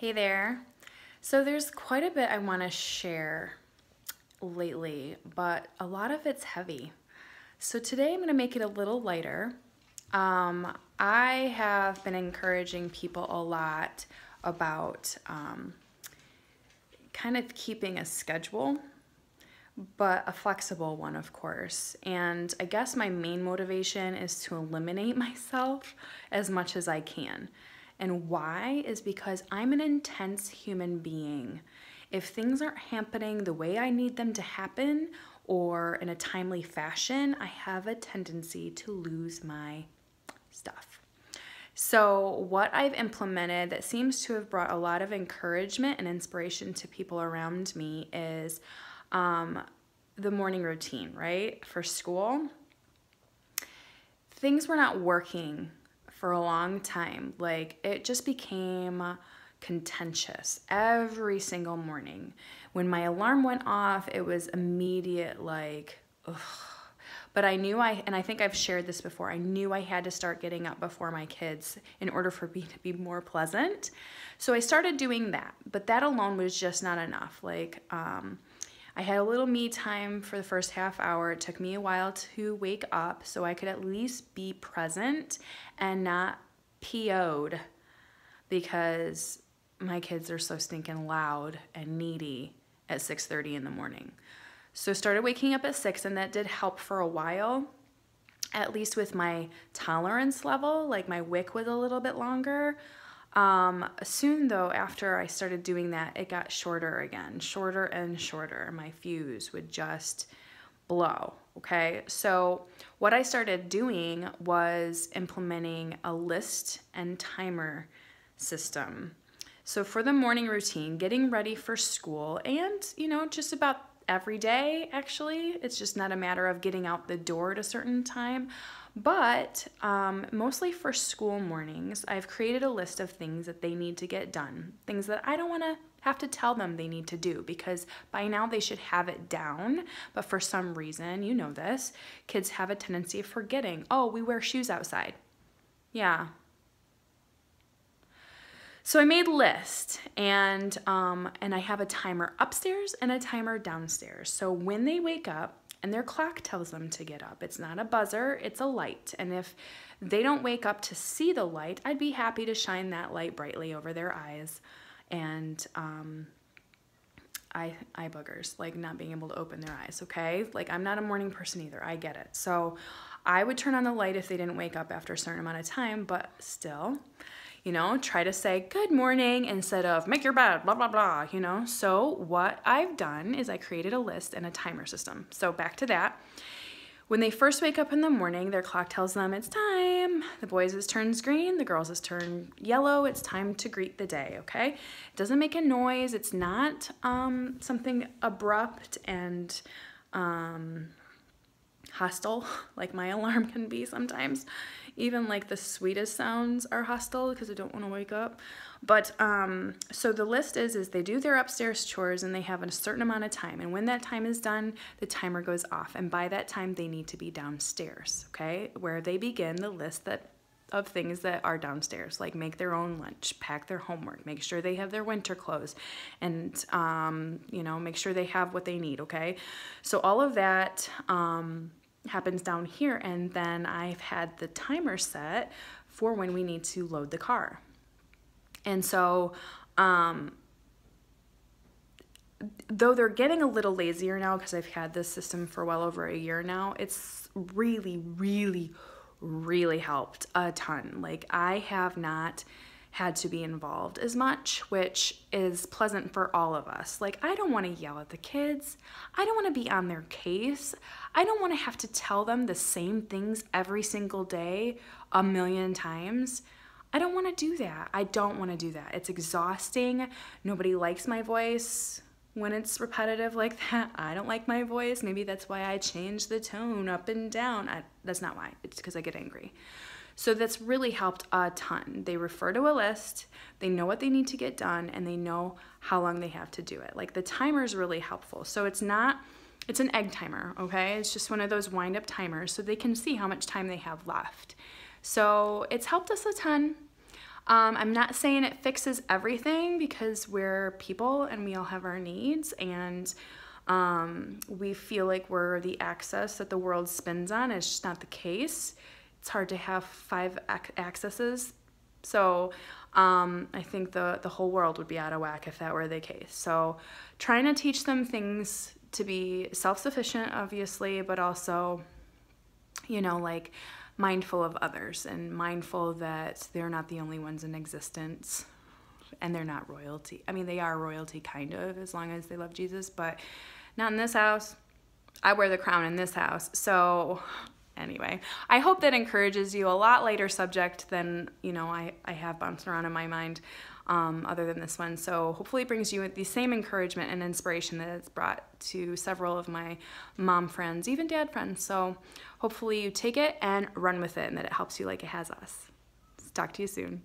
Hey there. So there's quite a bit I want to share lately, but a lot of it's heavy. So today I'm going to make it a little lighter. I have been encouraging people a lot about kind of keeping a schedule, but a flexible one, of course. And I guess my main motivation is to eliminate myself as much as I can. And why is because I'm an intense human being. If things aren't happening the way I need them to happen or in a timely fashion, I have a tendency to lose my stuff. So what I've implemented that seems to have brought a lot of encouragement and inspiration to people around me is the morning routine, right? For school, things were not working for a long time. Like, it just became contentious every single morning. When my alarm went off, it was immediate, like, ugh. But I knew and I think I've shared this before, I knew I had to start getting up before my kids in order for me to be more pleasant. So I started doing that, but that alone was just not enough. Like, I had a little me time for the first half hour. It took me a while to wake up so I could at least be present and not PO'd because my kids are so stinking loud and needy at 6:30 in the morning. So I started waking up at 6, and that did help for a while, at least with my tolerance level. Like, my wick was a little bit longer. Soon though, after I started doing that, it got shorter again, shorter and shorter. My fuse would just blow, okay? So what I started doing was implementing a list and timer system. So for the morning routine, getting ready for school, and, just about every day, actually. It's just not a matter of getting out the door at a certain time. But mostly for school mornings, I've created a list of things that they need to get done, things that I don't want to have to tell them they need to do, because by now they should have it down. But for some reason, you know this, kids have a tendency of forgetting. Oh, we wear shoes outside. Yeah. So I made a list, and I have a timer upstairs and a timer downstairs. So when they wake up, and their clock tells them to get up. It's not a buzzer, it's a light. And if they don't wake up to see the light, I'd be happy to shine that light brightly over their eyes. And eye boogers, like not being able to open their eyes, okay? Like, I'm not a morning person either, I get it. So I would turn on the light if they didn't wake up after a certain amount of time, but still, try to say good morning instead of make your bed, blah, blah, blah, So what I've done is I created a list and a timer system. So back to that. When they first wake up in the morning, their clock tells them it's time. The boys' turns green, the girls' turn yellow. It's time to greet the day, okay? It doesn't make a noise. It's not something abrupt and hostile like my alarm can be sometimes. Even like the sweetest sounds are hostile because I don't want to wake up. But so the list is they do their upstairs chores, and they have a certain amount of time. And when that time is done, the timer goes off. And by that time, they need to be downstairs, okay? Where they begin the list of things that are downstairs, like make their own lunch, pack their homework, make sure they have their winter clothes, and, make sure they have what they need, okay? So all of that happens down here, and then I've had the timer set for when we need to load the car. And so though they're getting a little lazier now, because I've had this system for well over a year now, it's really, really, really helped a ton. Like, I have not had to be involved as much, which is pleasant for all of us. Like, I don't want to yell at the kids. I don't want to be on their case. I don't want to have to tell them the same things every single day a million times. I don't want to do that. I don't want to do that. It's exhausting. Nobody likes my voice when it's repetitive like that. I don't like my voice. Maybe that's why I change the tone up and down. That's not why. It's because I get angry. So that's really helped a ton. They refer to a list, they know what they need to get done, and they know how long they have to do it. Like, the timer is really helpful. So it's an egg timer, okay? It's just one of those wind up timers, so they can see how much time they have left. So it's helped us a ton. I'm not saying it fixes everything because we're people and we all have our needs, and we feel like we're the axis that the world spins on. It's just not the case. It's hard to have 5 axes. So I think the whole world would be out of whack if that were the case. So trying to teach them things to be self-sufficient, obviously, but also, you know, like mindful of others and mindful that they're not the only ones in existence, and they're not royalty. I mean, they are royalty kind of, as long as they love Jesus, but not in this house. I wear the crown in this house. So anyway, I hope that encourages you. A lot lighter subject than, you know, I have bounced around in my mind other than this one. So hopefully it brings you the same encouragement and inspiration that it's brought to several of my mom friends, even dad friends. So hopefully you take it and run with it, and that it helps you like it has us. Talk to you soon.